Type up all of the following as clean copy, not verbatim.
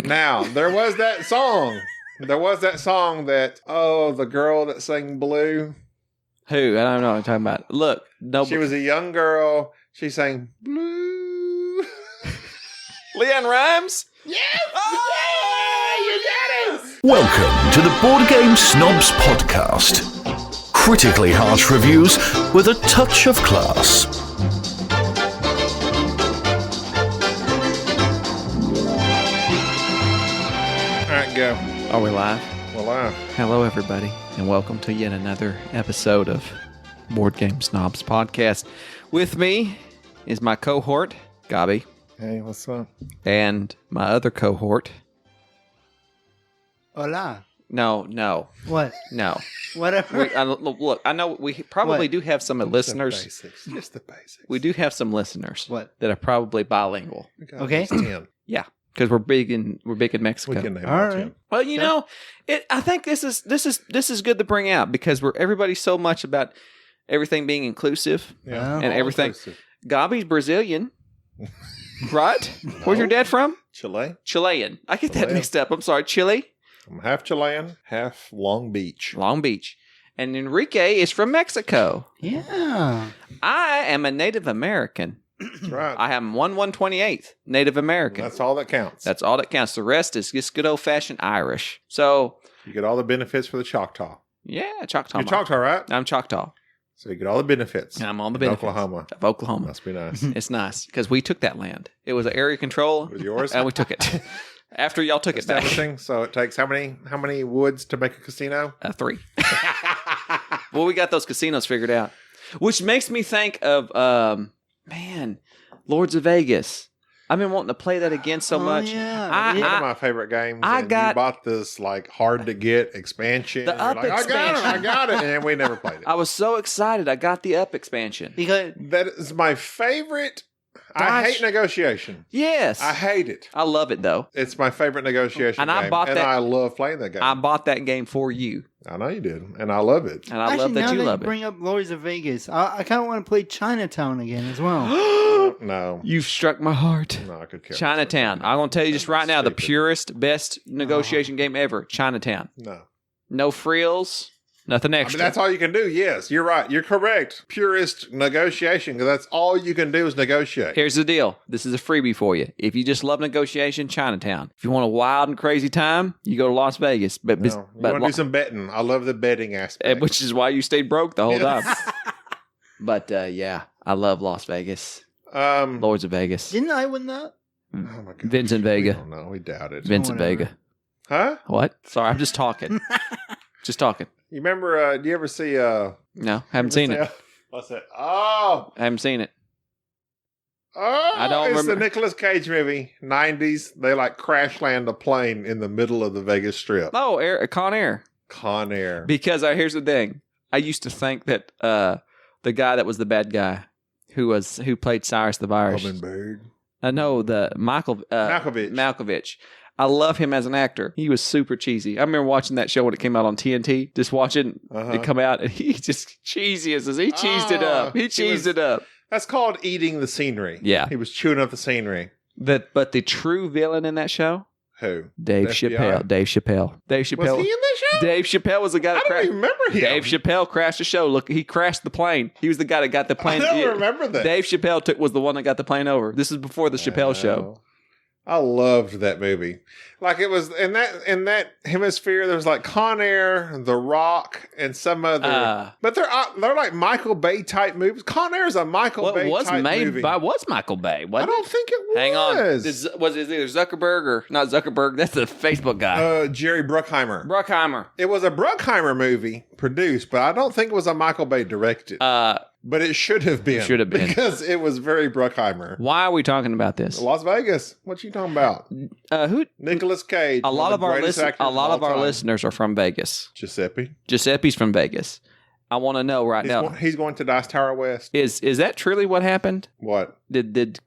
Now, there was that song. There was that song that, the girl that sang Blue. Who? I don't know what I'm talking about. Look, She was a young girl. She sang Blue. Leanne Rhymes? Yes! Oh, you got it! Welcome to the Board Game Snobs podcast. Critically harsh reviews with a touch of class. All right, go. Are we live? We're live. Hello, everybody, and welcome to yet another episode of Board Game Snobs podcast. With me is my cohort, Gaby. Hey, what's up? And my other cohort. Hola. No. What? No. Whatever. Look, I know we probably do have some listeners. Just the basics. We do have some listeners What? that are probably bilingual. Okay. 10. Yeah, because we're big in Mexico. We can name All all right. 10. Well, you know, I think this is good to bring out because everybody's so much about everything being inclusive Yeah. and All everything. inclusive. Gaby's Brazilian, right? Where's your dad from? Chile. Chilean. I get that Chilean. mixed up. I'm sorry, Chile, I'm half Chilean, half Long Beach. Long Beach, and Enrique is from Mexico. Yeah. I am a Native American. That's right. I am 1/128th Native American. That's all that counts. That's all that counts. The rest is just good old fashioned Irish. So You get all the benefits for the Choctaw. yeah, Choctaw. You're Choctaw, right? I'm Choctaw. So you get all the benefits. And I'm on the in benefits Oklahoma. of Oklahoma. Must be nice. It's nice because we took that land. It was an area control, It was yours? and we took it. After y'all took it back. Establishing. So it takes how many woods to make a casino? 3. Well, we got those casinos figured out, which makes me think of Lords of Vegas. I've been wanting to play that again so much. Yeah. One of my favorite games. I and got- you bought this like hard to get expansion. The You're Up like, expansion. I got it, and we never played it. I was so excited. I got the Up expansion. Because That is my favorite. I Gosh. hate negotiation. Yes, I hate it. I love it though. It's my favorite negotiation And game. I bought and that- I love playing that game. I bought that game for you, I know you did. And I love it. and I actually, love that now you love you bring up Lords of Vegas, I kind of want to play Chinatown again as well. it. No. You've struck my heart. No, I could care. Chinatown. I'm going to tell you just right now, the Stupid. purest, best negotiation game ever. Chinatown. No. No frills, nothing I mean, extra. that's all you can do. Yes, you're right. You're correct. Purest negotiation, because that's all you can do is negotiate. Here's the deal. This is a freebie for you. If you just love negotiation, Chinatown. If you want a wild and crazy time, you go to Las Vegas. But, No, you want to do some betting. I love the betting aspect. which is why you stayed broke the whole Yes. time. But yeah, I love Las Vegas. Oh Lords of Vegas. Didn't I win that? my God. Vincent We Vega. don't know. We doubt it. Vincent Whatever. Vega. Huh? What? Sorry, I'm just talking. Just talking. You remember, do you ever see... No, haven't seen it. What's that? Oh! I haven't seen it. Oh! I don't It's remember. the Nicolas Cage movie, 90s. They like crash land a plane in the middle of the Vegas Strip. Oh, Con Air. Con Air. Because here's the thing. I used to think that the guy that was the bad guy who played Cyrus the Virus. Bird. I know the Malkovich. Malkovich. I love him as an actor. He was super cheesy. I remember watching that show when it came out on TNT. Just watching it come out, and he just cheesy as he cheesed it up. He cheesed it up. That's called eating the scenery. Yeah. He was chewing up the scenery. But the true villain in that show, Who? Dave The Chappelle. FBI? Dave Chappelle. Dave Was Chappelle. he in that show? Dave Chappelle was the guy I that don't crashed. even remember him. Dave Chappelle crashed the show. Look, he crashed the plane. He was the guy that got the plane. I don't remember that. Dave Chappelle was the one that got the plane over. This is before the Chappelle show. I loved that movie. Like it was in that hemisphere. There was like Con Air, The Rock, and some other. But they're like Michael Bay type movies. Con Air is a Michael Bay was type made movie. by was Michael Bay? I Wasn't don't think it was. Hang on. Was it either Zuckerberg or not Zuckerberg? That's the Facebook guy. Jerry Bruckheimer. Bruckheimer. It was a Bruckheimer movie produced, but I don't think it was a Michael Bay directed. But it should have been. Should have been. Because it was very Bruckheimer. Why are we talking about this? Las Vegas. What you talking about? Who? Nicolas Cage. A lot of our listeners are from Vegas. Giuseppe. Giuseppe's from Vegas. I want to know right now. He's going to Dice Tower West. Is that truly what happened? What? Did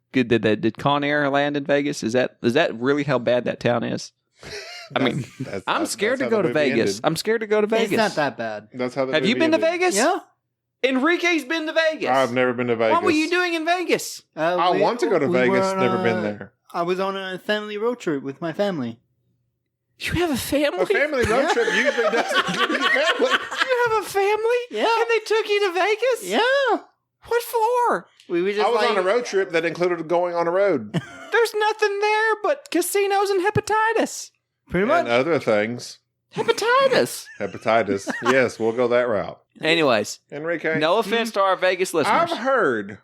Con Air land in Vegas? Is that really how bad that town is? I mean, I'm scared to go to Vegas. I'm scared to go to Vegas. It's not that bad. That's how. Have you been to Vegas? Yeah. Enrique's been to Vegas. I've never been to Vegas. What were you doing in Vegas? I want to go to Vegas. Never been there. I was on a family road trip with my family. You have a family? A family road trip usually doesn't include your family. You have a family? Yeah. And they took you to Vegas? Yeah. What for? We were just I was on a road trip that included going on a road. There's nothing there but casinos and hepatitis. Pretty much. And other things. Hepatitis. Hepatitis. Yes, we'll go that route. Anyways, Enrique. no offense to our Vegas listeners. I've heard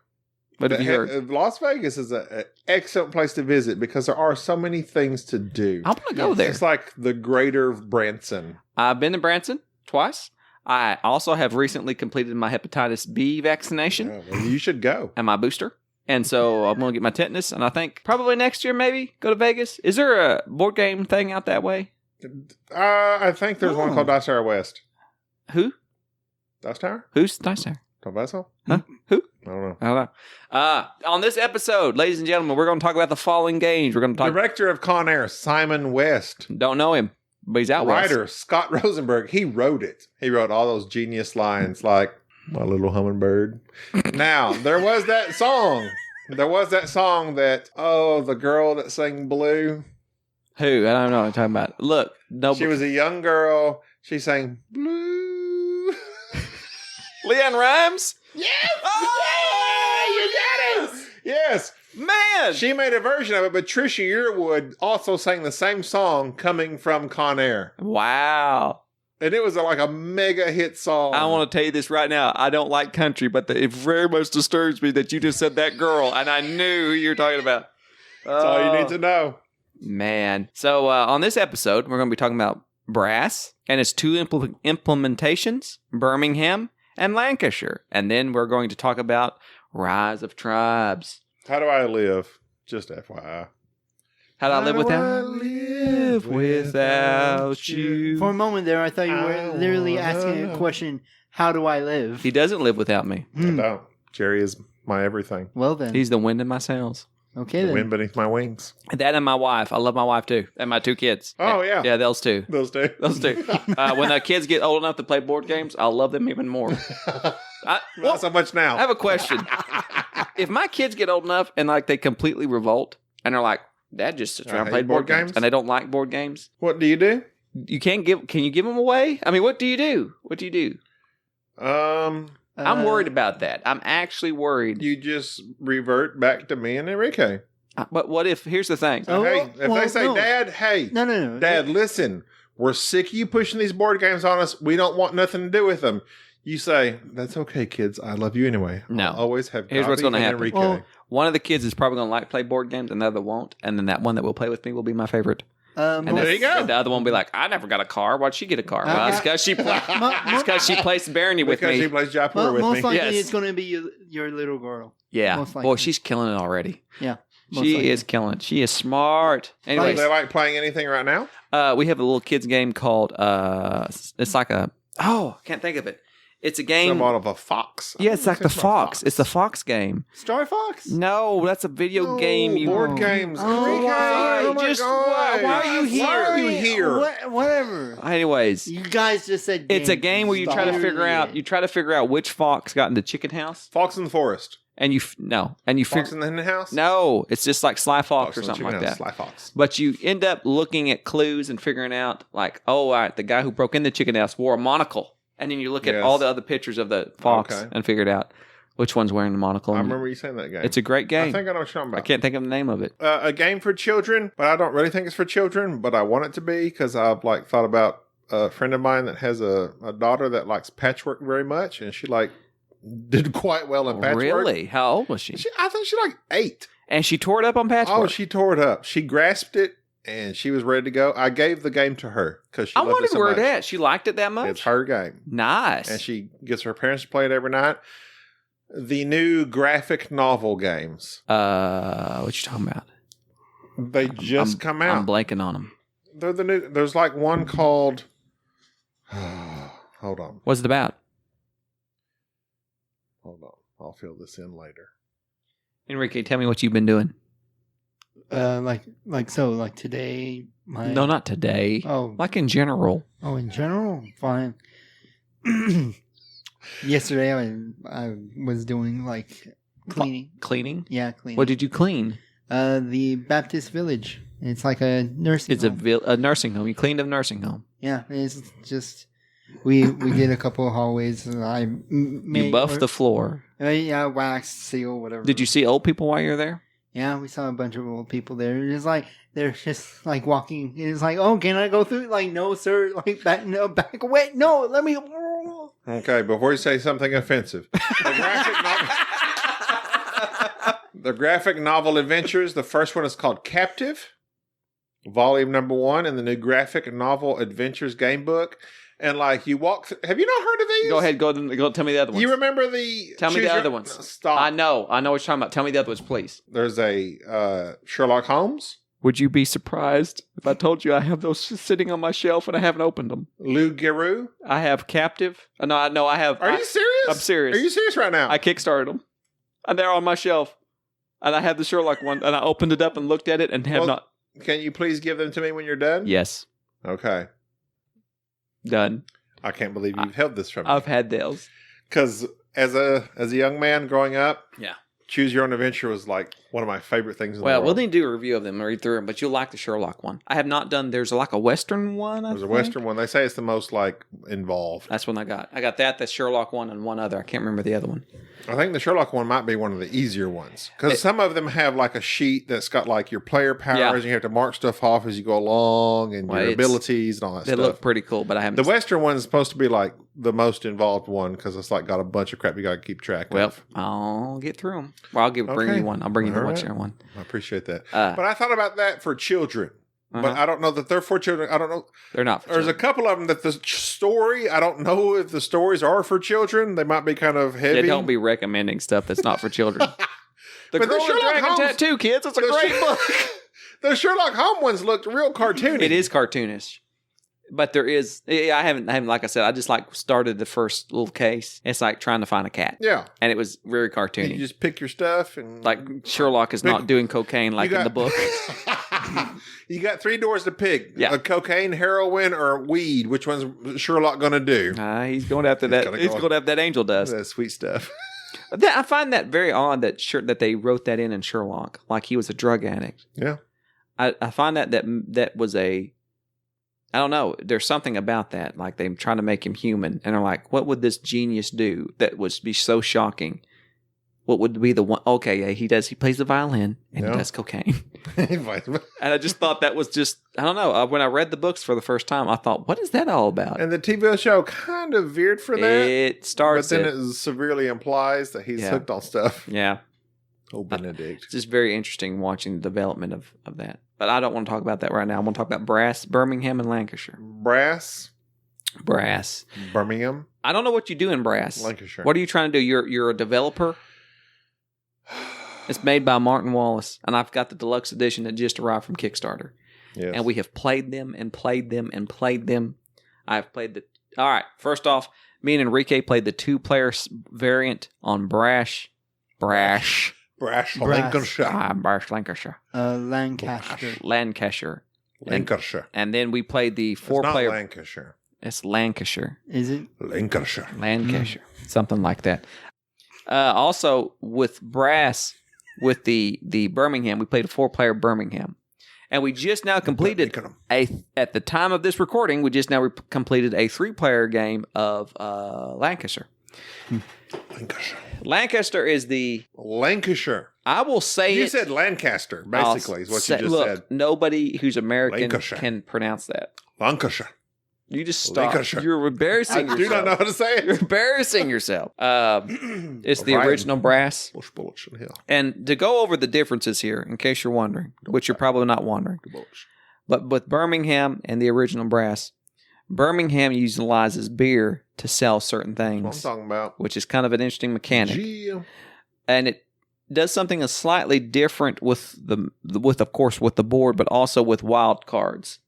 What have you heard? Las Vegas is an excellent place to visit because there are so many things to do. I want to go there. It's like the greater Branson. I've been to Branson twice. I also have recently completed my hepatitis B vaccination Yeah, well, you should go. and my booster. And so I'm going to get my tetanus. And I think probably next year, maybe go to Vegas. Is there a board game thing out that way? I think there's one called Dice Tower West. Who? Dice Tower? Who's Dice Tower? Tobasso? Huh? Who? I don't know. I don't know. On this episode, ladies and gentlemen, we're going to talk about the falling games. We're going to talk. Director of Con Air, Simon West. Don't know him, but he's out west. Writer, Scott Rosenberg. He wrote it. He wrote all those genius lines like, "My little hummingbird." Now, there was that song. That, the girl that sang Blue. Who? I don't know what I'm talking about. Look, no. She was a young girl. She sang Blue. Leanne Rhymes? Yes! Oh, you got it! Yes. Man! She made a version of it, but Trisha Yearwood also sang the same song coming from Con Air. Wow. And it was like a mega hit song. I want to tell you this right now. I don't like country, but it very much disturbs me that you just said that girl, and I knew who you were talking about. That's all you need to know. Man. So on this episode, we're going to be talking about brass and its two implementations, Birmingham and Lancashire. And then we're going to talk about Rise of Tribes. How do I live? Just FYI. How do I live without? I live without you? For a moment there, I thought you were literally asking a question, how do I live? He doesn't live without me. I don't. Jerry is my everything. Well then. He's the wind in my sails. Okay The then. wind beneath my wings. That and my wife. I love my wife too. And my two kids. Oh, yeah. Yeah, those two. Those two. Those two. When the kids get old enough to play board games, I'll love them even more. Not so much now. I have a question. If my kids get old enough and like they completely revolt and they're like, Dad just sits around and plays board games, and they don't like board games, What do you do? you can't give. Can you give them away? I mean, what do you do? What do you do? I'm worried about that. I'm actually worried. You just revert back to me and Enrique. But what if? Here's the thing. Oh, Hey, if well, they say, no. Dad, hey, No. Dad, listen, we're sick of you pushing these board games on us. We don't want nothing to do with them. You say, that's okay, kids. I love you anyway. No. I'll always have Here's what's Gaby gonna and happen. Enrique. Well, One of the kids is probably going to play board games, and the other won't. And then that one that will play with me will be my favorite. And there you go. And the other one will be like, I never got a car. Why'd she get a car? Well, it's because she placed Barony with because me. she plays Jaipur with most me. likely Yes. it's going to be your little girl. Yeah. most Boy, likely. she's killing it already. Yeah. most She likely. is killing it. She is smart. Do Anyways, they like playing anything right now? we have a little kids game called, it's like a, I can't think of it. It's a game. Somewhat of a fox. Yeah, it's like the Fox. It's the Fox game. Star Fox? No, that's a video game. You board games. Oh, Enrique, why? oh my Just God. why are you here? Why are you here? Whatever. Anyways, You guys just said it's a games. game where you try to figure out which fox got in the chicken house, Fox in the forest. and you Fox figure in the hen house? no, it's just like Sly Fox or in the something chicken like house. that. Sly Fox. But you end up looking at clues and figuring out like, oh, all right, the guy who broke in the chicken house wore a monocle, and then you look at Yes. all the other pictures of the fox Okay. and figure it out which one's wearing the monocle. I and remember you saying that game. it's a great game. I think I know what you're talking about. I can't think of the name of it. A game for children, but I don't really think it's for children, but I want it to be because I've like thought about a friend of mine that has a daughter that likes patchwork very much, and she like did quite well in patchwork. Really? How old was she? I think she like 8. And she tore it up on patchwork. Oh, she tore it up. She grasped it and she was ready to go. I gave the game to her because she I loved wondered it so where much. it at. She liked it that much. It's her game, Nice. and she gets her parents to play it every night. The new graphic novel games. What you talking about? They just come out. I'm blanking on them. They're the new. There's like one called. Hold on. What's it about? Hold on. I'll fill this in later. Enrique, tell me what you've been doing. Like today. No, not today. Oh, Like in general. in general, fine. Yesterday, I was doing like cleaning. Cleaning? Yeah, cleaning. What did you clean? The Baptist Village. It's like a nursing home. It's a nursing home. You cleaned a nursing home. Yeah, it's just... We did a couple of hallways. And you buffed the floor. Yeah, wax, seal, whatever. Did you see old people while you were there? Yeah, we saw a bunch of old people there. It's like they're just like walking. It's like, oh, can I go through? Like, no, sir. Like back away. No, let me. Okay, before you say something offensive, the graphic novel adventures. The first one is called Captive, volume number 1 in the new graphic novel adventures game book. And like you walk, have you not heard of these? Go ahead, go tell me the other ones. You remember the? Tell me the other ones. Stop. I know what you're talking about. Tell me the other ones, please. There's a Sherlock Holmes. Would you be surprised if I told you I have those sitting on my shelf and I haven't opened them? Lou Garou. I have Captive. No, I have. Are you serious? I'm serious. Are you serious right now? I kickstarted them, and they're on my shelf. And I have the Sherlock one, and I opened it up and looked at it and have not. Can you please give them to me when you're done? Yes. Okay. Done. I can't believe you've held this from me. I've had those. Because as a young man growing up, yeah, Choose Your Own Adventure was like one of my favorite things in the world. Well, we'll need to do a review of them and read through them, but you'll like the Sherlock one. I have not done, there's like a Western one, There's a Western one. They say it's the most like involved. That's one I got. I got that, the Sherlock one, and one other. I can't remember the other one. I think the Sherlock one might be one of the easier ones. Because some of them have like a sheet that's got like your player powers, and you have to mark stuff off as you go along, and your abilities and all that stuff. They look pretty cool, but I haven't. The Western one is supposed to be like the most involved one because it's like got a bunch of crap you got to keep track of. Well, I'll get through them. Well, bring you one. I'll bring you the Western one. I appreciate that. But I thought about that for children. But I don't know that they're for children. I don't know. They're not for There's children. a couple of them that the story, I don't know if the stories are for children. They might be kind of heavy. Yeah, don't be recommending stuff that's not for children. The But Girl and Dragon Tattoo, kids. It's a great book. The Sherlock Holmes ones looked real cartoony. It is cartoonish. But there is, I haven't, like I said, I just like started the first little case. It's like trying to find a cat. Yeah. And it was very cartoony. You just pick your stuff and. Like Sherlock is not doing cocaine like in the book. You got 3 doors to pick. Yeah. A cocaine, heroin, or weed. Which one's Sherlock going to do? He's going after that. He's going after that angel dust. That sweet stuff. I find that very odd that they wrote that in Sherlock, like he was a drug addict. Yeah. I find that was a, I don't know. There's something about that, like they trying to make him human, and they're like, what would this genius do that would be so shocking? What would be the one? Okay, yeah, he plays the violin and he does cocaine. And I just thought that was just, I don't know. When I read the books for the first time, I thought, what is that all about? And the TV show kind of veered for that. It starts, but then it severely implies that he's hooked on stuff. Yeah. Oh, Benedict. It's just very interesting watching the development of that. But I don't want to talk about that right now. I want to talk about Brass, Birmingham, and Lancashire. Brass. Birmingham. I don't know what you do in Brass. Lancashire. What are you trying to do? You're a developer? It's made by Martin Wallace, and I've got the deluxe edition that just arrived from Kickstarter. Yes. And we have played them and played them and played them. I've played all right, first off, me and Enrique played the 2-player variant on Brash, Lancashire. Brash, Lancashire. Lancashire. And then we played the 4-player. It's not Lancashire. It's Lancashire. Is it? Lancashire. Something like that. Also, with Brass, with the Birmingham, we played a 4-player Birmingham. And we just now completed at the time of this recording, we just now completed a 3-player game of Lancashire. Lancaster is the... Lancashire. I will say You said Lancaster, basically, is what you just said. Nobody who's American Lancashire. can pronounce that. Lancashire. You just stop. Lancashire. You're embarrassing yourself. I do not know how to say You're it. embarrassing yourself. It's the original Brass. And to go over the differences here, in case you're wondering, which you're probably not wondering, but with Birmingham and the original Brass, Birmingham utilizes beer to sell certain things. That's what I'm talking about. Which is kind of an interesting mechanic. Yeah. And it does something slightly different with of course with the board, but also with wild cards,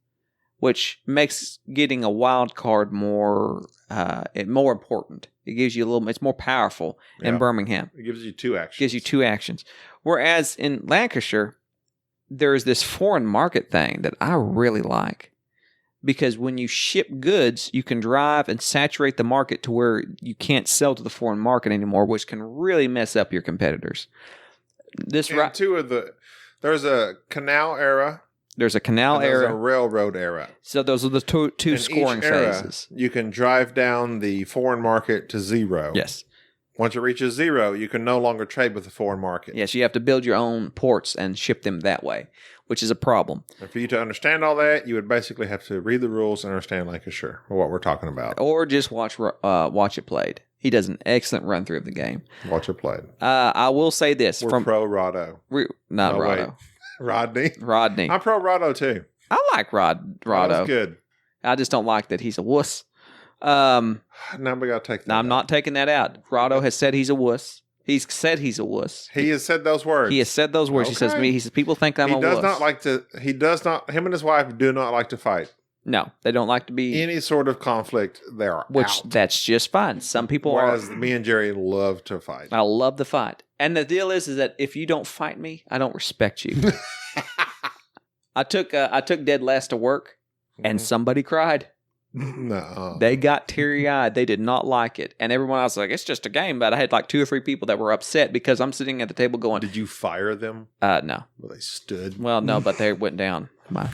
which makes getting a wild card more important. It gives you it's more powerful in Birmingham. It gives you 2 actions. Whereas in Lancashire, there's this foreign market thing that I really like. Because when you ship goods, you can drive and saturate the market to where you can't sell to the foreign market anymore, which can really mess up your competitors. There's a canal era. There's a canal and there's era. a railroad era. So those are the two In scoring each era, phases. you can drive down the foreign market to 0. Yes. Once it reaches 0, you can no longer trade with the foreign market. Yes, you have to build your own ports and ship them that way, which is a problem. And for you to understand all that, you would basically have to read the rules and understand Lancashire, or what we're talking about. Or just watch it played. He does an excellent run through of the game. Watch it played. I will say this. We're pro Rado. Not No, wait. Rado. Rodney. Rodney. I'm pro Rado too. I like Rado. Rado's good. I just don't like that he's a wuss. Now we got to take that Now, I'm out. not taking that out. Rado has said he's a wuss. He's said he's a wuss. He has said those words. He has said those words. Okay. He says people think I'm a wuss. He does not, him and his wife do not like to fight. No, they don't like to be. Any sort of conflict, they're Which, out. that's just fine. Some people Whereas me and Jerry love to fight. I love the fight. And the deal is that if you don't fight me, I don't respect you. I took Dead Last to work, and somebody cried. No. They got teary-eyed. They did not like it. And everyone else was like, it's just a game. But I had like 2 or 3 people that were upset because I'm sitting at the table going, Did you fire them? no. Well, they stood. Well, no, but they went down. There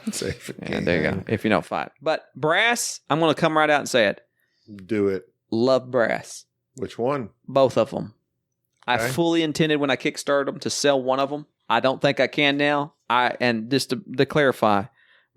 you go. If you don't fight. But Brass, I'm going to come right out and say it. Do it. Love Brass. Which one? Both of them. I Okay. fully intended when I kickstarted them to sell one of them. I don't think I can now. And just to clarify,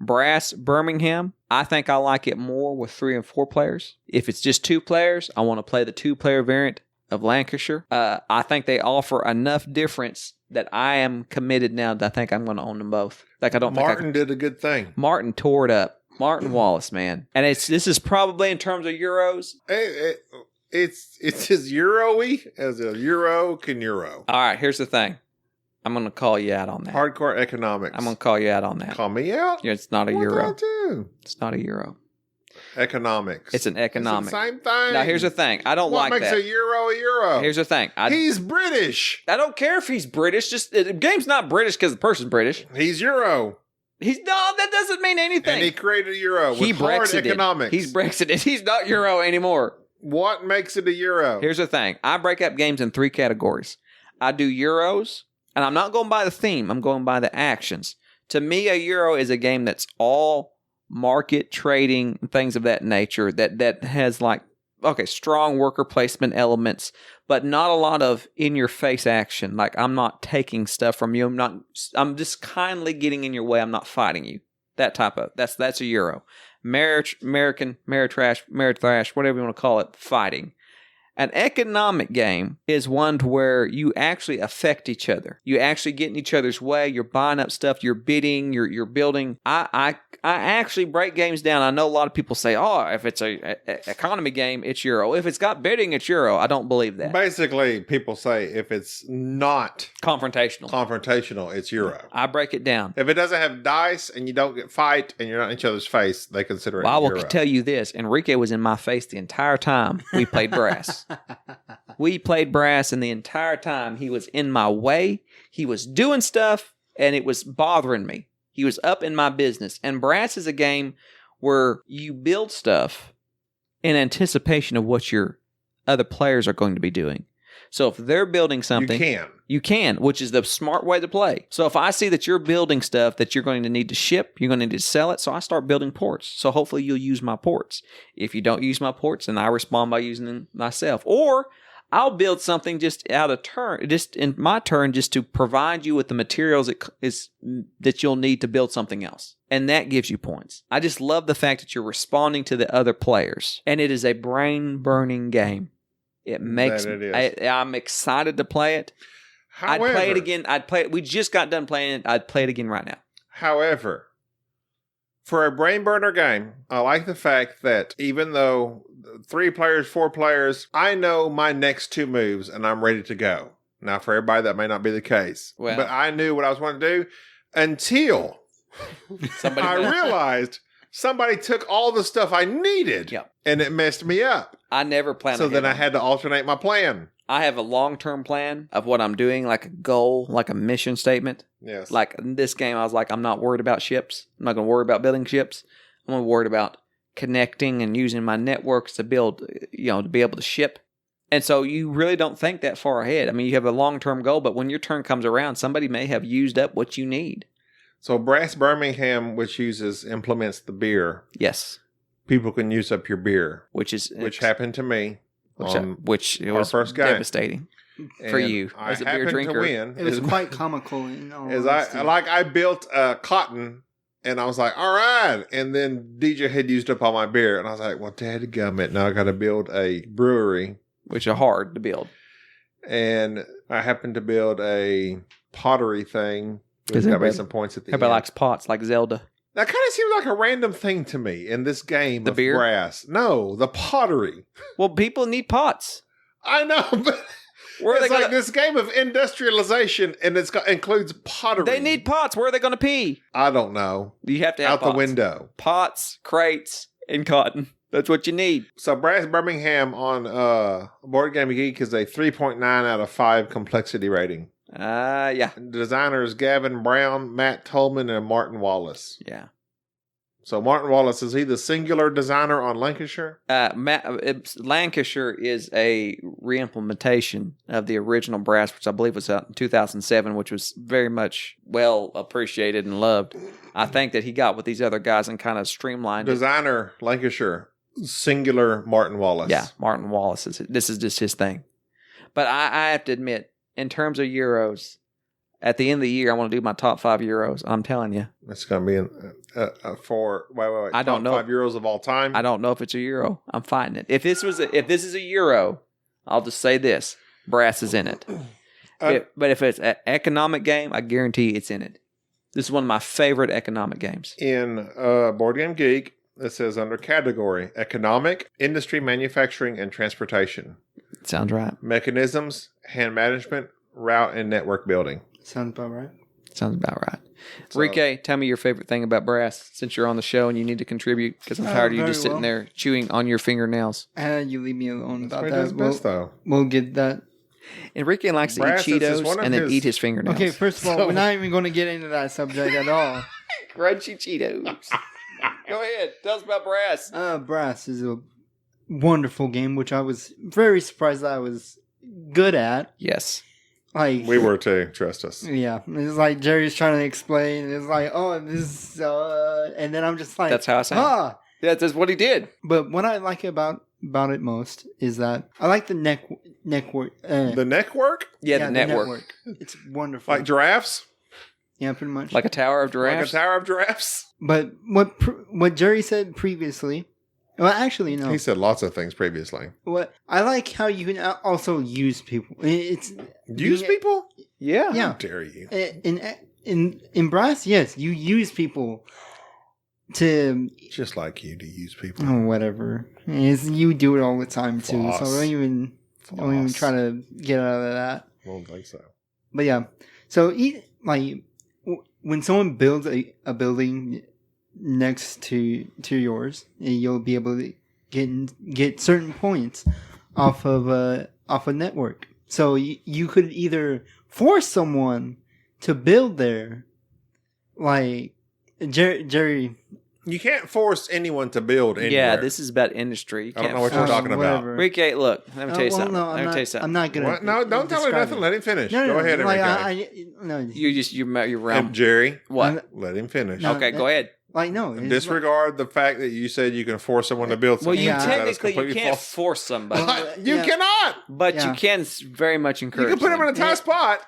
Brass Birmingham, I think I like it more with 3 and 4 players. If it's just 2 players, I want to play the 2-player variant of Lancashire. I think they offer enough difference that I am committed now that I think I'm going to own them both. Like I don't Martin did a good thing. Martin tore it up. Martin Wallace, man. And this is probably in terms of euros. It's as Euro-y as a Euro can Euro. All right, here's the thing. I'm going to call you out on that. Hardcore economics. I'm going to call you out on that. Call me out? Yeah, it's not a What euro. did I do? It's not a euro. Economics. It's an economic. It's the same thing. Now, here's the thing. I don't what like makes that. a euro? Here's the thing. He's British. I don't care if he's British. Just the game's not British because the person's British. He's Euro. That doesn't mean anything. And he created a Euro with He hard Brexited. economics. He's Brexited. He's not Euro anymore. What makes it a Euro? Here's the thing. I break up games in 3 categories. I do Euros, and I'm not going by the theme. I'm going by the actions. To me, a Euro is a game that's all market trading and things of that nature that has strong worker placement elements, but not a lot of in-your-face action. Like, I'm not taking stuff from you. I'm just kindly getting in your way. I'm not fighting you. That's a Euro. American, Ameritrash, whatever you want to call it, fighting. An economic game is one to where you actually affect each other. You actually get in each other's way. You're buying up stuff. You're bidding. You're building. I actually break games down. I know a lot of people say, "Oh, if it's a economy game, it's Euro. If it's got bidding, it's Euro." I don't believe that. Basically, people say if it's not confrontational, it's Euro. I break it down. If it doesn't have dice and you don't get fight and you're not in each other's face, they consider it Well, I will Euro. tell you this. Enrique was in my face the entire time we played Brass. We played Brass, and the entire time he was in my way. He was doing stuff, and it was bothering me. He was up in my business. And Brass is a game where you build stuff in anticipation of what your other players are going to be doing. So if they're building something, you can, which is the smart way to play. So if I see that you're building stuff that you're going to need to ship, you're going to need to sell it, so I start building ports. So hopefully you'll use my ports. If you don't use my ports, then I respond by using them myself. Or I'll build something just out of turn, just in my turn, just to provide you with the materials that you'll need to build something else. And that gives you points. I just love the fact that you're responding to the other players. And it is a brain-burning game. It makes I'm excited to play it. However, I'd play it again. We just got done playing it. I'd play it again right now. However, for a brain burner game, I like the fact that even though 3 players, 4 players, I know my next 2 moves and I'm ready to go. Now, for everybody, that may not be the case. Well, but I knew what I was wanting to do until I realized somebody took all the stuff I needed and it messed me up. I never planned. So then I had to alternate my plan. I have a long-term plan of what I'm doing, like a goal, like a mission statement. Yes. Like in this game, I was like, I'm not worried about ships. I'm not going to worry about building ships. I'm going to worry about connecting and using my networks to build, to be able to ship. And so you really don't think that far ahead. I mean, you have a long-term goal, but when your turn comes around, somebody may have used up what you need. So Brass Birmingham, which implements the beer. Yes. People can use up your beer. Which happened to me. Which it our was first game. devastating for you as a beer drinker. To win. It was quite comical. I built cotton, and I was like, all right. And then DJ had used up all my beer, and I was like, well, dadgummit, now I got to build a brewery. Which are hard to build. And I happened to build a pottery thing. It's got me some points at the end. Everybody likes pots, like Zelda. That kind of seems like a random thing to me in this game of beer? Brass. No, the pottery. Well, people need pots. I know, but it's like this game of industrialization, and includes pottery. They need pots. Where are they going to pee? I don't know. You have to have out pots. The window. Pots, crates, and cotton. That's what you need. So Brass Birmingham on Board Game Geek is a 3.9 out of 5 complexity rating. Yeah. Designers Gavin Brown, Matt Tolman, and Martin Wallace. Yeah. So Martin Wallace, is he the singular designer on Lancashire? Lancashire is a re-implementation of the original Brass, which I believe was out in 2007, which was very much well appreciated and loved. I think that he got with these other guys and kind of streamlined Designer, Lancashire, singular Martin Wallace. Yeah, Martin Wallace. This is just his thing. But I have to admit, in terms of Euros, at the end of the year, I want to do my top 5 Euros. I'm telling you. It's going to be wait. I don't know. 5 Euros of all time? I don't know if it's a Euro. I'm fighting it. If this is a Euro, I'll just say this. Brass is in it. But if it's an economic game, I guarantee it's in it. This is one of my favorite economic games. In Board Game Geek, it says under category, economic, industry, manufacturing, and transportation. Sounds right. Mechanisms, hand management, route, and network building. Sounds about right. Sounds about right. So, Rike, tell me your favorite thing about Brass since you're on the show and you need to contribute because I'm tired of you just sitting there chewing on your fingernails. You leave me alone about that. Best, we'll get that. Enrique likes to eat Cheetos and then eat his fingernails. Okay, first of all, we're not even going to get into that subject at all. Crunchy Cheetos. Go ahead. Tell us about Brass. Brass is a wonderful game, which I was very surprised that I was good at. Yes. Like we were too, trust us. Yeah. It's like Jerry's trying to explain. It's like, oh, this and then I'm just like, that's how I sound. Yeah, that's what he did. But what I like about it most is that I like the network. The network? Yeah, the network. It's wonderful. Like giraffes? Yeah, pretty much. Like a tower of giraffes? Like a tower of giraffes? But what Jerry said previously, well, actually, no. He said lots of things previously. What I like how you can also use people. People? Yeah. How dare you? In Brass, yes, you use people to just like you to use people. Oh, whatever. You do it all the time too. So don't even try to get out of that. I don't think so. But yeah, so when someone builds a building next to yours, you'll be able to get certain points off of a network. So you could either force someone to build there, like Jerry. You can't force anyone to build anywhere. Yeah, this is about industry. I don't know what you're talking about. Ricky, look, let me tell you something. No, I'm not gonna. No, don't tell me nothing. Let him finish. Go ahead, Enrique. No, you're around. Jerry, what? Let him finish. Okay, go ahead. Disregard the fact that you said you can force someone to build something. Well, technically you can't force somebody. You cannot. But you can very much encourage. You can put them in a tight spot,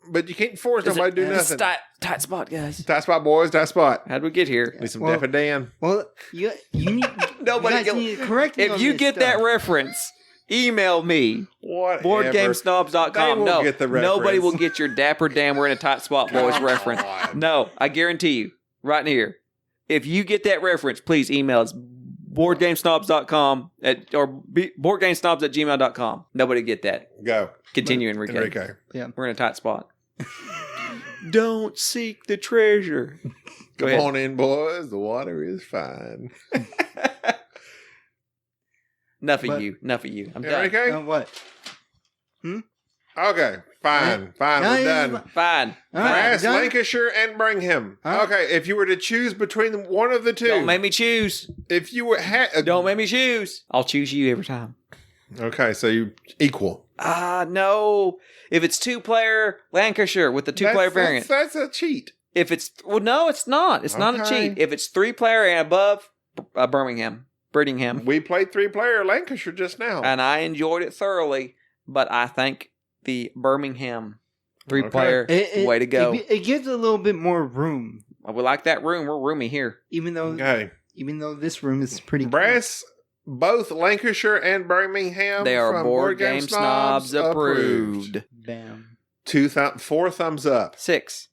but you can't force nobody to do nothing. Tight spot, guys. Tight spot, boys. Tight spot. How'd we get here? Need some Deaf and Dan. Well, you need. Nobody need to correct me. If you get that reference, email me. Boardgamesnobs.com. No, nobody will get your Dapper Dan we're in a tight spot boys reference. No, I guarantee you, right here. If you get that reference, please email us boardgamesnobs.com or boardgamesnobs@gmail.com. Nobody get that. Go. Continue, Enrique. Yeah. We're in a tight spot. Don't seek the treasure. Go ahead. Come on in, boys. The water is fine. Enough of you. I'm done. Enrique? What? Okay. Fine. We're done. Fine. Brass, Lancashire, and Birmingham. Okay. If you were to choose between one of the two. Don't make me choose. If you were... Don't make me choose. I'll choose you every time. Okay, so you equal. No. If it's 2-player, Lancashire with the 2-player variant. That's a cheat. If it's no, it's not. It's not a cheat. If it's 3-player and above, Birmingham. We played 3-player Lancashire just now, and I enjoyed it thoroughly. But I think the Birmingham 3-player way to go. It gives a little bit more room. We like that room. We're roomy here. Even though this room is pretty Brass. Both Lancashire and Birmingham. They are Board Game Snobs approved. Bam. 4 thumbs up. 6.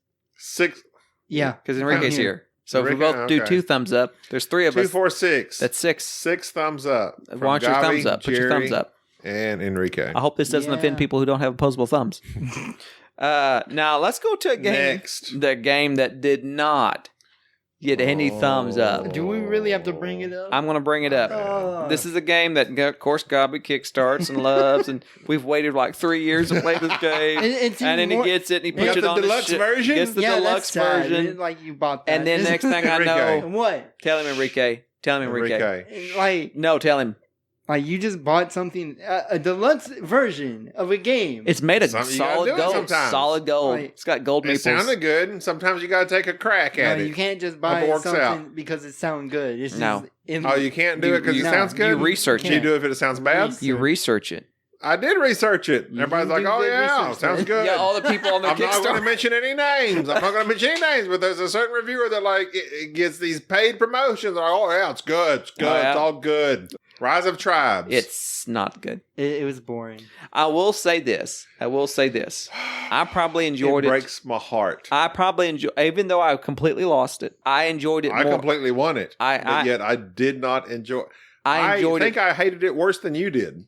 Yeah, because Enrique's here. So if we both do 2 thumbs up, there's 3 of us. 2, 4, 6. That's 6. 6 thumbs up. Want your thumbs up? Put your thumbs up. And Enrique. I hope this doesn't offend people who don't have opposable thumbs. Now let's go to a game. Next. The game that did not get any thumbs up. Do we really have to bring it up? I'm going to bring it up. This is a game that, of course, Gaby kickstarts and loves, and we've waited like 3 years to play this game. and then he gets it, and he puts it on the deluxe version. Gets the deluxe version. Like you bought that. And then next thing I know, what? Tell him, Enrique. Tell him, Enrique. No, tell him. Like you just bought something, a deluxe version of a game. It's made of solid gold. Solid gold. Right. It's got gold maples. It sounded good, and sometimes you got to take a crack at it. You can't just buy something because it sounds good. It's just you can't do it because it sounds good? You research it. You do it if it sounds bad? You research it. I did research it. Everybody's like, oh, yeah, sounds good. Yeah, all the people on the Kickstarter. I'm not going to mention any names. But there's a certain reviewer that like it gets these paid promotions. Like, oh, yeah, it's good. It's good. Oh, yeah. It's all good. Rise of Tribes. It's not good. It was boring. I will say this. I probably enjoyed it. It breaks my heart. I probably enjoy, even though I completely lost it. I enjoyed it more. I completely won it. Yet I did not enjoy. I think I hated it worse than you did.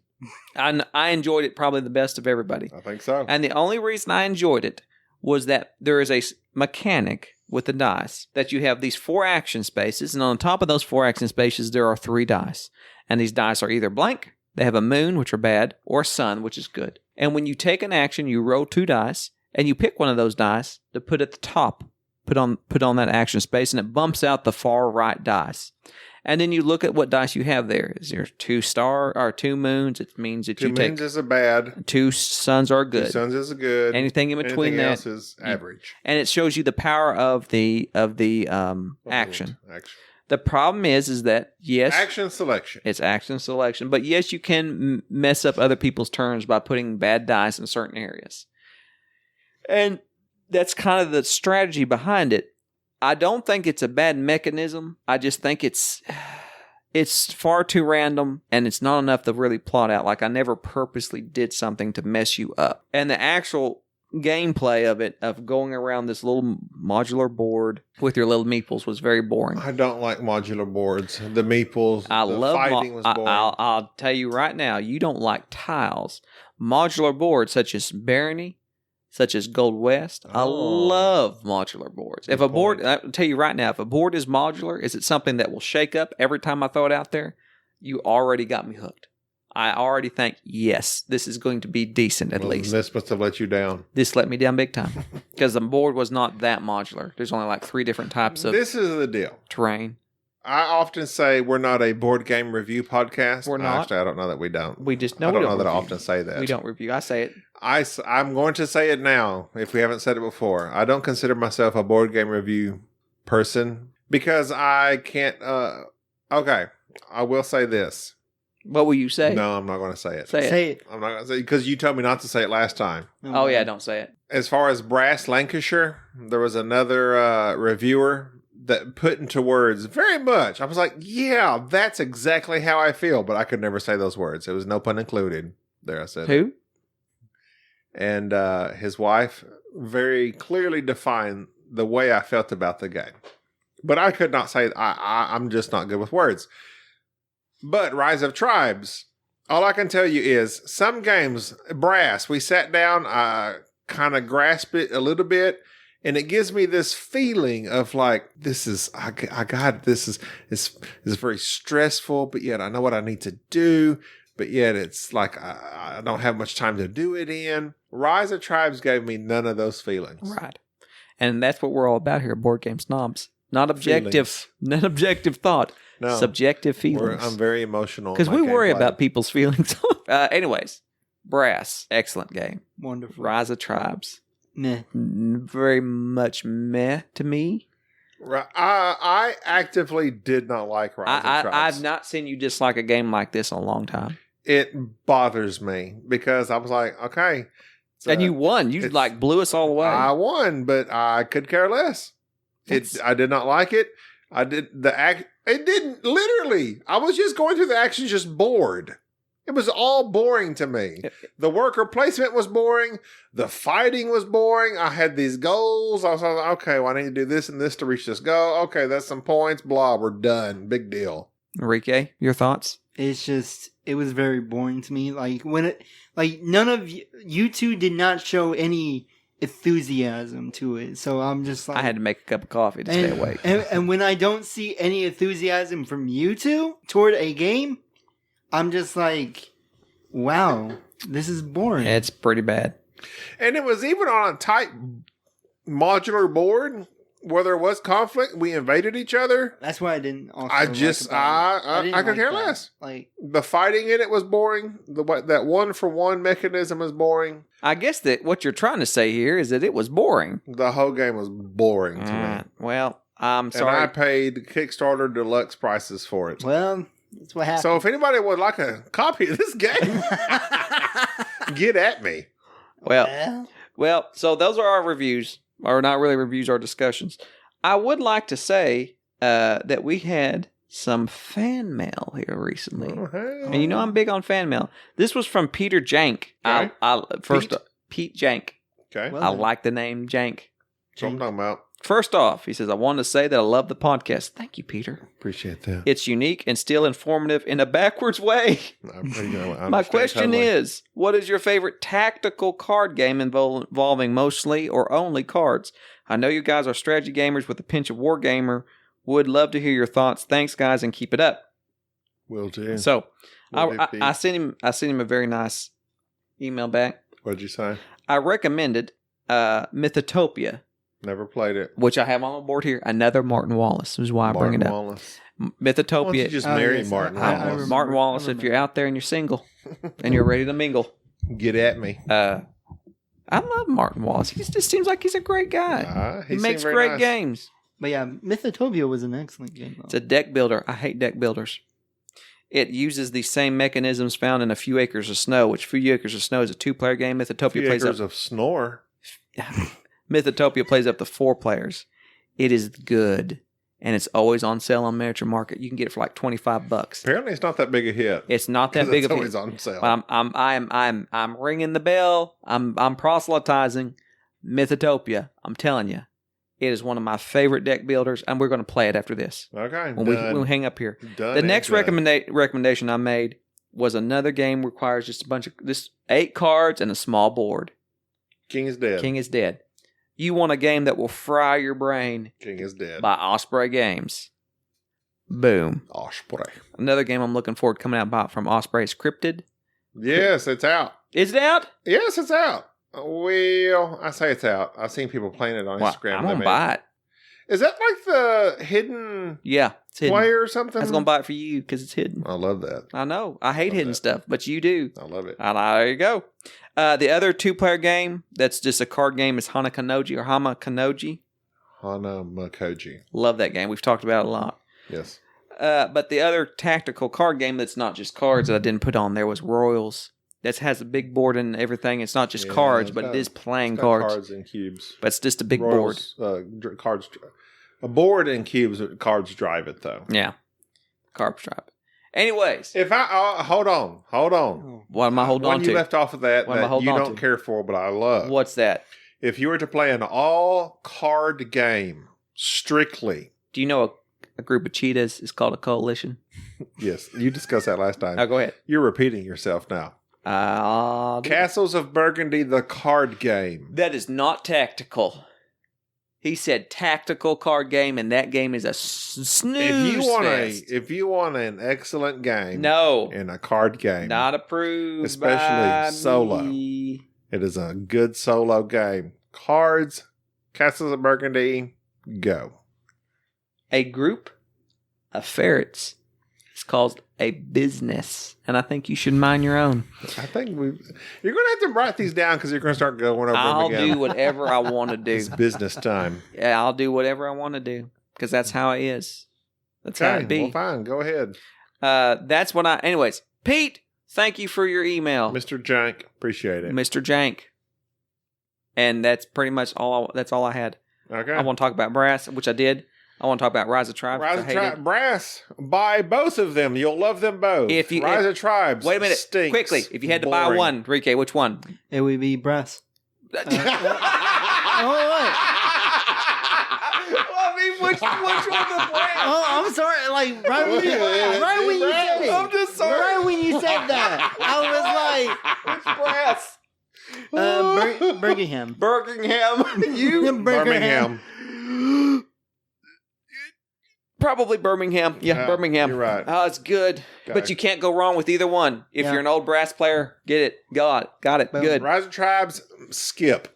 I enjoyed it probably the best of everybody. I think so. And the only reason I enjoyed it was that there is a mechanic with the dice that you have these 4 action spaces, and on top of those 4 action spaces there are 3 dice. And these dice are either blank, they have a moon, which are bad, or a sun, which is good. And when you take an action, you roll 2 dice, and you pick one of those dice to put at the top, put on that action space, and it bumps out the far right dice. And then you look at what dice you have there. Is there 2 star or 2 moons? It means that 2 you take... 2 moons is a bad. 2 suns are good. 2 suns is a good. Anything in between that else is average. And it shows you the power of the action. The problem is that, yes... Action selection. It's action selection. But yes, you can mess up other people's turns by putting bad dice in certain areas. And that's kind of the strategy behind it. I don't think it's a bad mechanism. I just think it's far too random, and it's not enough to really plot out. Like, I never purposely did something to mess you up. And the actual gameplay of it, of going around this little modular board with your little meeples, was very boring. I don't like modular boards. The meeples, fighting was boring. I'll tell you right now, you don't like tiles. Modular boards such as Barony, such as Gold West. I love modular boards. If a board, I'll tell you right now, if a board is modular, is it something that will shake up every time I throw it out there? You already got me hooked. I already think, yes, this is going to be decent at least. This must have let you down. This let me down big time. Because the board was not that modular. There's only like 3 different types of This is the deal. Terrain. I often say we're not a board game review podcast. We're not. Actually, I don't know that we don't. We just I don't know that I often say that. We don't review. I say it. I'm going to say it now, if we haven't said it before. I don't consider myself a board game review person because I can't... okay, I will say this. What will you say? No, I'm not going to say it. Say it. I'm not going to say it because you told me not to say it last time. Oh, yeah, don't say it. As far as Brass Lancashire, there was another reviewer that put into words very much. I was like, yeah, that's exactly how I feel, but I could never say those words. It was no pun included. There I said Who? It. And his wife very clearly defined the way I felt about the game. But I could not say, I'm just not good with words. But Rise of Tribes, all I can tell you is some games, Brass, we sat down, I kind of grasped it a little bit, and it gives me this feeling of like, this is very stressful, but yet I know what I need to do, but yet it's like, I don't have much time to do it in. Rise of Tribes gave me none of those feelings. Right. And that's what we're all about here at Board Game Snobs. Not objective thought. No. Subjective feelings. I'm very emotional. Because we worry about people's feelings. Anyways, Brass, excellent game. Wonderful. Rise of Tribes, Meh. very much meh to me. I actively did not like Rise of Tribes. I've not seen you dislike a game like this in a long time. It bothers me because I was like, okay. And you won. You blew us all away. I won, but I could care less. I did not like it. It didn't literally. I was just going through the actions, just bored. It was all boring to me. The worker placement was boring. The fighting was boring. I had these goals. I was like, okay, well, I need to do this and this to reach this goal. Okay, that's some points. Blah, we're done. Big deal. Enrique, your thoughts? It's just, it was very boring to me. None of you two did not show any enthusiasm to it. So I'm just like, I had to make a cup of coffee to stay awake. And when I don't see any enthusiasm from you two toward a game, I'm just like, wow, this is boring. It's pretty bad. And it was even on a tight modular board where there was conflict. We invaded each other. That's why I didn't. I could care less. Like the fighting in it was boring. That 1-for-1 mechanism is boring. I guess that what you're trying to say here is that it was boring. The whole game was boring to me. Well, I'm sorry. And I paid Kickstarter deluxe prices for it. Well, that's what happened. So if anybody would like a copy of this game, get at me. Well, so those are our reviews, or not really reviews, our discussions. I would like to say that we had some fan mail here recently. Oh, hey. And you know I'm big on fan mail. This was from Peter Jank. Okay. Pete Jank. Okay. Well, I like the name Jank. That's what I'm talking about. First off, he says, I wanted to say that I love the podcast. Thank you, Peter. Appreciate that. It's unique and still informative in a backwards way. My question is, what is your favorite tactical card game involving mostly or only cards? I know you guys are strategy gamers with a pinch of wargamer. Would love to hear your thoughts. Thanks, guys, and keep it up. Will do. So, I sent him a very nice email back. What did you say? I recommended Mythotopia. Never played it. Which I have on my board here. Another Martin Wallace, is why I bring it up. Wallace. Mythotopia. Why don't you just marry Martin Wallace? Martin Wallace, if you're out there and you're single and you're ready to mingle. Get at me. I love Martin Wallace. He just seems like he's a great guy. He makes great games. But yeah, Mythotopia was an excellent game, though. It's a deck builder. I hate deck builders. It uses the same mechanisms found in A Few Acres of Snow, which Few Acres of Snow is a 2-player game. Mythotopia plays Acres of Snore. Mythotopia plays up to 4 players. It is good, and it's always on sale on Miniature Market. You can get it for like $25. Apparently, it's not that big a hit. It's not that big of a hit. It's always on sale. I'm ringing the bell. I'm proselytizing Mythotopia. I'm telling you, it is one of my favorite deck builders, and we're going to play it after this. Okay, when we hang up here. Done. The next recommendation I made was another game requires just 8 cards and a small board. King is Dead. King is Dead. You want a game that will fry your brain. King is Dead. By Osprey Games. Boom. Osprey. Another game I'm looking forward to coming out from Osprey is Cryptid. Yes, it's out. Is it out? Yes, it's out. Well, I say it's out. I've seen people playing it on Instagram. I'm going to buy it. Is that like the hidden it's hidden. play or something? I was going to buy it for you because it's hidden. I love that. I know. I hate hidden stuff, but you do. I love it. There you go. The other 2-player game that's just a card game is Hana Kanoji. Hana Makoji. Love that game. We've talked about it a lot. Yes. But the other tactical card game that's not just cards that I didn't put on there was Royals. That has a big board and everything. It's not just cards, but it is playing cards. Cards and cubes. But it's just a big Royals, board. Cards. A board and cubes. Cards drive it though. Yeah. Cards drive it. Anyways. If I hold on. What am I holding on to? You left off of that you don't care for, but I love. What's that? If you were to play an all card game strictly. Do you know a group of cheetahs is called a coalition? Yes, you discussed that last time. Oh, go ahead. You're repeating yourself now. Castles of Burgundy, the card game. That is not tactical. He said tactical card game, and that game is a snooze fest. If you want an excellent game, in a card game, not approved, especially solo, me. It is a good solo game. Cards, Castles of Burgundy, go. A group of ferrets It's called a business, and I think you should mind your own. I think you're going to have to write these down because you're going to start going over I'll them again. do whatever I want to do. It's business time. Yeah, I'll do whatever I want to do because that's how it is. That's how it be. Well, fine. Go ahead. That's what anyways, Pete, thank you for your email. Mr. Jank, appreciate it. Mr. Jank. And that's pretty much that's all I had. Okay. I want to talk about Brass, which I did. I want to talk about Rise of Tribes. Rise of Tribes. Brass. Buy both of them. You'll love them both. Rise of Tribes. Wait a minute. Stinks. Quickly. If you had to buy one, Rike, which one? It would be Brass. Well, I mean, which one was Brass? Oh, I'm sorry. Like right when you said it. I'm just sorry. Right when you said that, I was like, Which Brass? Birmingham. Birmingham. Probably Birmingham. Yeah, Birmingham. You're right. Oh, it's good. Okay. But you can't go wrong with either one. If you're an old Brass player, get it. Got it. Boom. Good. Rise of Tribes, skip.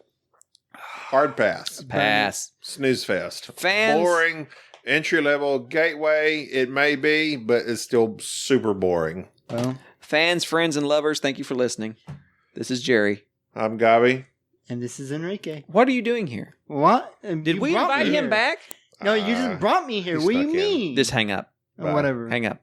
Hard pass. Pass. Snooze fest. Fans. Boring. Entry level gateway, it may be, but it's still super boring. Well, Fans, friends, and lovers, thank you for listening. This is Jerry. I'm Gaby. and this is Enrique. What are you doing here? What? Did we invite him back? No, you just brought me here. He What do you snuck in. mean? Just hang up. Bye. Whatever. Hang up.